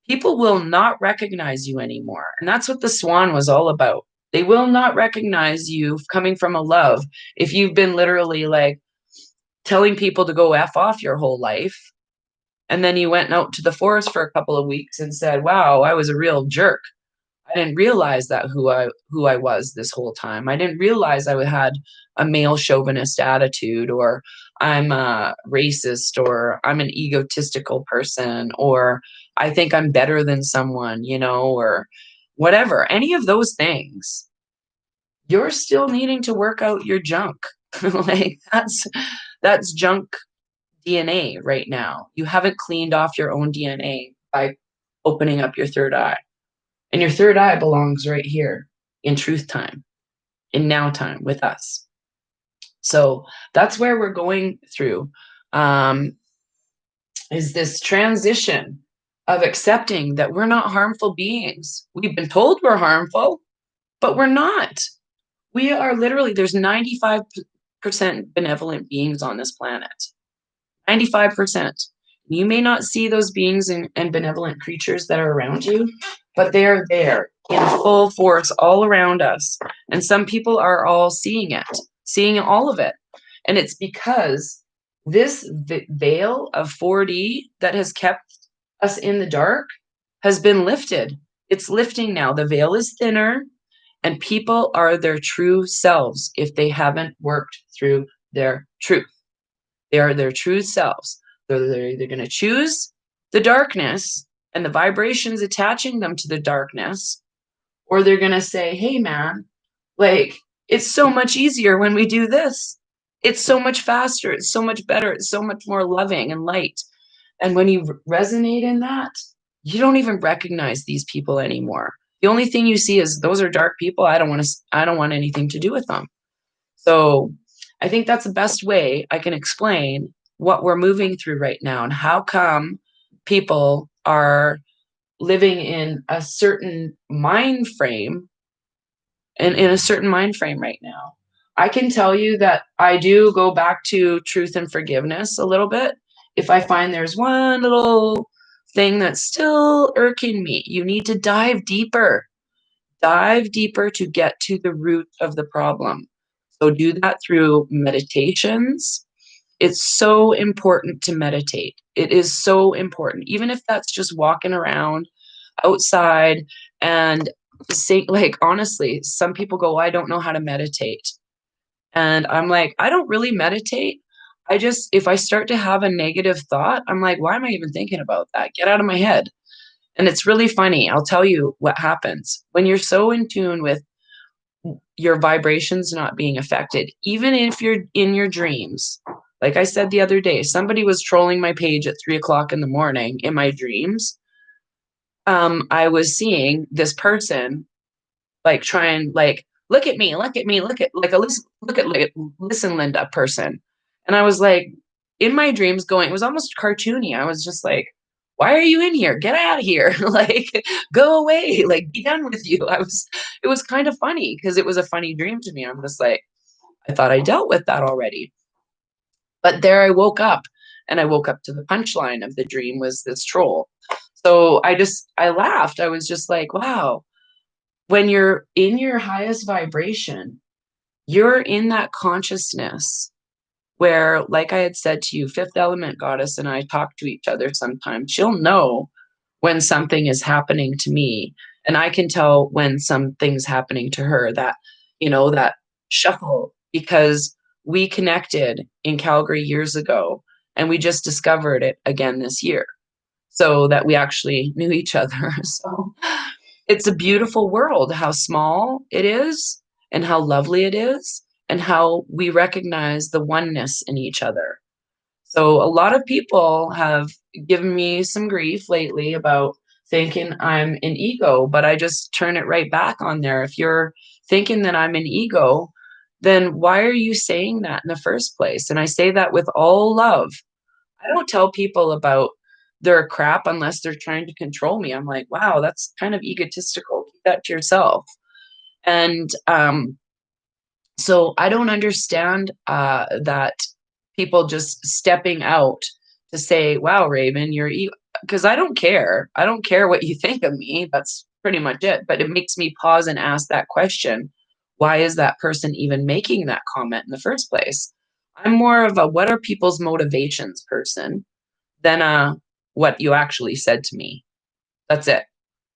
People will not recognize you anymore. And that's what the swan was all about. They will not recognize you coming from a love if you've been literally like telling people to go F off your whole life. And then you went out to the forest for a couple of weeks and said, wow, I was a real jerk. I didn't realize that who I was this whole time. I didn't realize I had a male chauvinist attitude, or I'm a racist, or I'm an egotistical person, or I think I'm better than someone, or whatever. Any of those things, you're still needing to work out your junk. Like that's junk DNA right now. You haven't cleaned off your own DNA by opening up your third eye. And your third eye belongs right here in truth time, in now time with us. So that's where we're going through, um, is this transition of accepting that we're not harmful beings. We've been told we're harmful, but we're not. We are literally, there's 95% benevolent beings on this planet. 95%. You may not see those beings and benevolent creatures that are around you, but they're there in full force all around us. And some people are all seeing it, seeing all of it. And it's because this veil of 4D that has kept us in the dark has been lifted. It's lifting now. The veil is thinner, and people are their true selves if they haven't worked through their truth. They are their true selves. They're either going to choose the darkness and the vibrations attaching them to the darkness, or they're going to say, hey, man, like, it's so much easier when we do this. It's so much faster. It's so much better. It's so much more loving and light. And when you resonate in that, you don't even recognize these people anymore. The only thing you see is those are dark people. I don't want anything to do with them. So I think that's the best way I can explain what we're moving through right now and how come people are living in a certain mind frame and in a certain mind frame right now. I can tell you that I do go back to truth and forgiveness a little bit. If I find there's one little thing that's still irking me, you need to dive deeper. Dive deeper to get to the root of the problem. So do that through meditations. It's so important to meditate. It is so important, even if that's just walking around outside and say, like, honestly, some people go, I don't know how to meditate. And I'm like, I don't really meditate. I just, if I start to have a negative thought, I'm like, why am I even thinking about that? Get out of my head. And it's really funny. I'll tell you what happens when you're so in tune with your vibrations not being affected, even if you're in your dreams. Like I said the other day, somebody was trolling my page at 3 o'clock in the morning in my dreams. I was seeing this person like try and like look at me, look at me, look at like a listen, look at like listen, Linda person. And I was like in my dreams going, it was almost cartoony. I was just like, why are you in here? Get out of here. Like, go away. Like, be done with you. It was kind of funny because it was a funny dream to me. I'm just like, I thought I dealt with that already. But there I woke up, and I woke up to the punchline of the dream was this troll. So I laughed. I was just like, wow, when you're in your highest vibration, you're in that consciousness where, like I had said to you, fifth element goddess and I talk to each other sometimes. She'll know when something is happening to me, and I can tell when something's happening to her, that, that shuffle, because we connected in Calgary years ago and we just discovered it again this year. So that we actually knew each other. So it's a beautiful world, how small it is and how lovely it is and how we recognize the oneness in each other. So a lot of people have given me some grief lately about thinking I'm an ego, but I just turn it right back on there. If you're thinking that I'm an ego, then why are you saying that in the first place? And I say that with all love. I don't tell people about their crap unless they're trying to control me. I'm like, wow, that's kind of egotistical. Keep that to yourself. And so I don't understand that people just stepping out to say, wow, Raven, because I don't care. I don't care what you think of me. That's pretty much it. But it makes me pause and ask that question. Why is that person even making that comment in the first place? I'm more of a what are people's motivations person than what you actually said to me. That's it.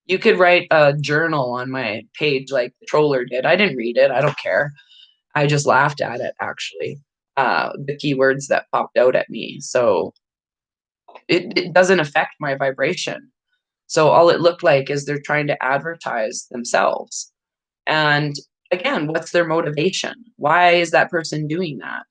You could write a journal on my page like the troller did. I didn't read it. I don't care. I just laughed at it actually. The keywords that popped out at me. So it doesn't affect my vibration. So all it looked like is they're trying to advertise themselves. And again, what's their motivation? Why is that person doing that?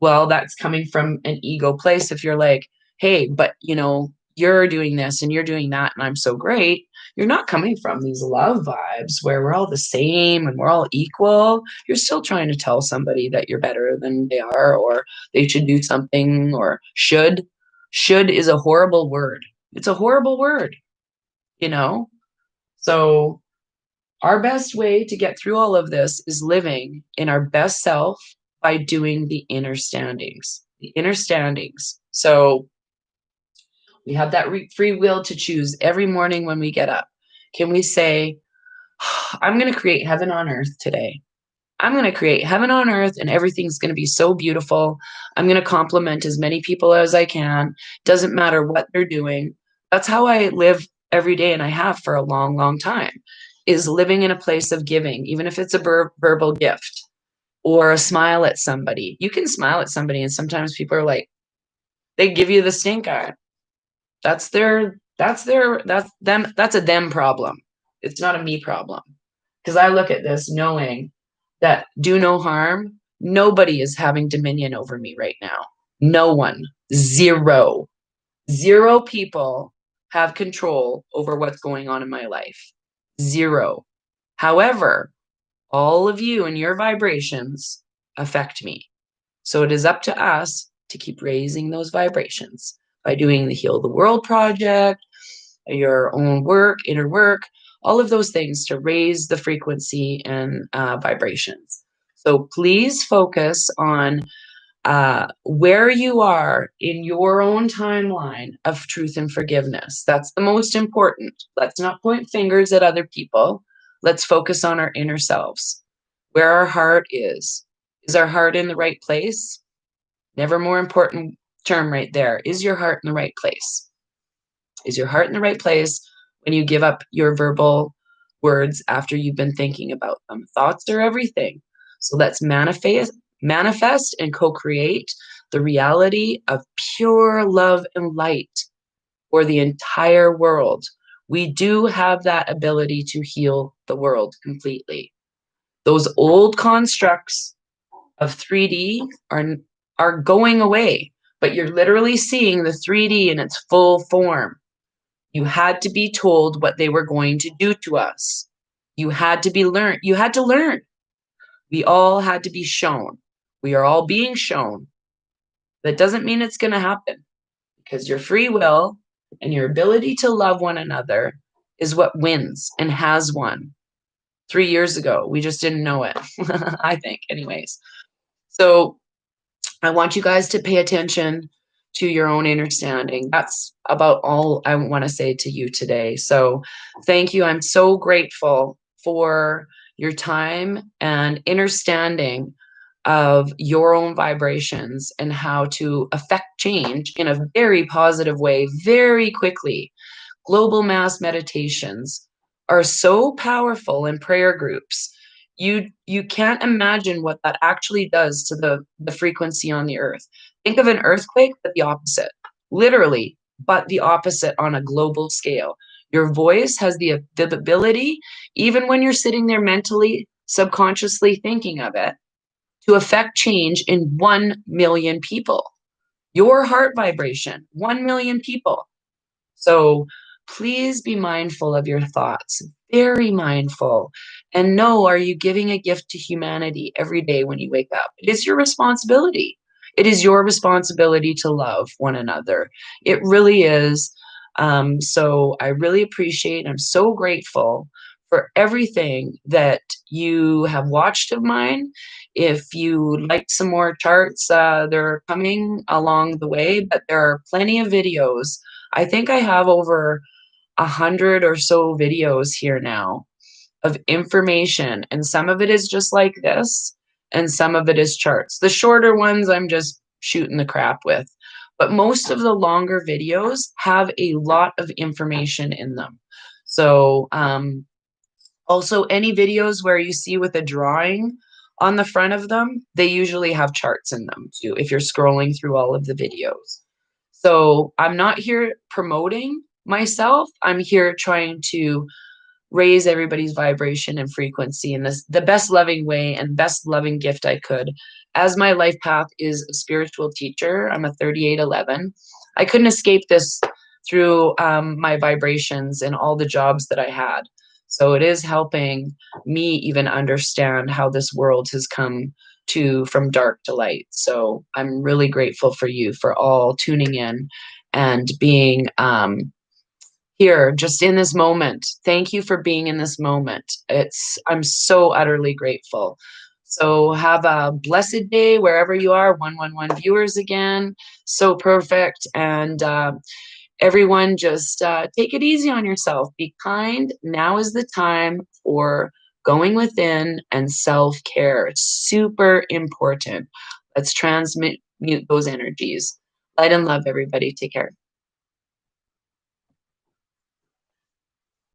Well, that's coming from an ego place. If you're like, hey, but you're doing this and you're doing that, and I'm so great, you're not coming from these love vibes where we're all the same and we're all equal. You're still trying to tell somebody that you're better than they are, or they should do something, or should. Should is a horrible word. It's a horrible word, you know? So our best way to get through all of this is living in our best self by doing the inner standings. The inner standings. So we have that free will to choose every morning when we get up. Can we say, I'm going to create heaven on earth today? I'm going to create heaven on earth and everything's going to be so beautiful. I'm going to compliment as many people as I can. Doesn't matter what they're doing. That's how I live every day, and I have for a long, long time, is living in a place of giving, even if it's a verbal gift or a smile at somebody. You can smile at somebody, and sometimes people are like, they give you the stink eye. That's them. That's a them problem. It's not a me problem. Because I look at this knowing that do no harm, nobody is having dominion over me right now. No one. Zero. Zero people have control over what's going on in my life. Zero. However, all of you and your vibrations affect me. So it is up to us to keep raising those vibrations by doing the Heal the World project, your own work, inner work, all of those things to raise the frequency and vibrations. So please focus on where you are in your own timeline of truth and forgiveness. That's the most important. Let's not point fingers at other people. Let's focus on our inner selves, where our heart is. Is our heart in the right place? Never more important term right there. Is your heart in the right place? Is your heart in the right place when you give up your verbal words after you've been thinking about them? Thoughts are everything. So let's manifest and co-create the reality of pure love and light for the entire world. We do have that ability to heal the world completely. Those old constructs of 3D are going away, but you're literally seeing the 3D in its full form. You had to be told what they were going to do to us. You had to learn. We all had to be shown. We are all being shown. That doesn't mean it's going to happen, because your free will and your ability to love one another is what wins and has won. 3 years ago, we just didn't know it. I think, anyways. So I want you guys to pay attention to your own understanding. That's about all I want to say to you today. So thank you. I'm so grateful for your time and understanding of your own vibrations and how to affect change in a very positive way very quickly. Global mass meditations are so powerful in prayer groups. You can't imagine what that actually does to the frequency on the earth. Think of an earthquake, but the opposite. Literally, but the opposite on a global scale. Your voice has the ability, even when you're sitting there mentally, subconsciously thinking of it, to affect change in 1 million people. Your heart vibration, 1 million people. So please be mindful of your thoughts, very mindful. And know, are you giving a gift to humanity every day when you wake up? It is your responsibility. It is your responsibility to love one another. It really is. So I really appreciate, I'm so grateful for everything that you have watched of mine. If you like some more charts, they're coming along the way, but there are plenty of videos I think I have over 100 or so videos here now of information, and some of it is just like this, and some of it is charts. The shorter ones, I'm just shooting the crap with, but most of the longer videos have a lot of information in them. So, also, any videos where you see with a drawing on the front of them, they usually have charts in them too, if you're scrolling through all of the videos. So, I'm not here promoting myself. I'm here trying to raise everybody's vibration and frequency in this the best loving way and best loving gift I could. As my life path is a spiritual teacher, I'm a 3811. I couldn't escape this through my vibrations and all the jobs that I had. So it is helping me even understand how this world has come to from dark to light. So I'm really grateful for you for all tuning in and being here just in this moment. Thank you for being in this moment. I'm so utterly grateful. So have a blessed day wherever you are. 111 viewers again. So perfect. And everyone just take it easy on yourself. Be kind. Now is the time for going within and self-care. It's super important. Let's transmute those energies. Light and love, everybody. Take care.